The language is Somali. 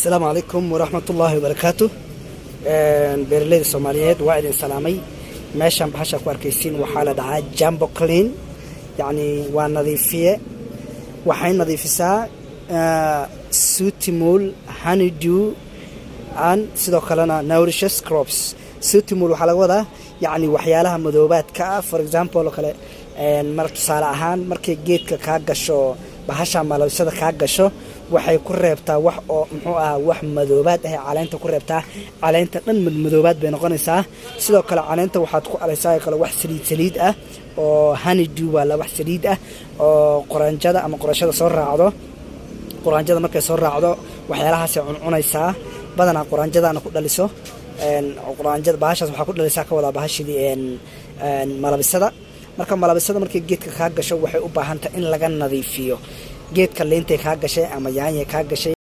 السلام عليكم ورحمة الله وبركاته. beeraleyda Soomaaliyeed waa idin salaamay. meeshan bahasha ku arkaysiin waxa la dhahaa Jumbo Clean, yani waa nadiifiye. waxay nadiifisaa Sutimul, Honeydew and sidoo kalena Nourishes crops. Sutimul waxa laga wadaa yani waxyaalaha madoobaadka ah, for example kale marka tusaale ahaan markay geedka ka gasho bahasha malabsada ka gasho waxay ku reebtaa wax oo muxuu ah wax madoobaad ah caleenta ku reebtaa caleenta dhan madoobaad bay noqonaysaa. sidoo kale caleenta waxaad ku alaysaa kale wax saliid ah oo honeydew wala wax saliid ah oo qoranjada ama qorashada soo raacdo. qoranjada markay soo raacdo waxyaalahaas ay cunaysaa badana qoranjadana ku dhaliso qoranjada bahashaas waxa ku dhalisaa ka wada bahashidii malabsada. marka malabsada markay geedka ka gasho waxay u baahan tahay in laga nadiifiyo geedka leentay ka gashay ama yaanya ka gashay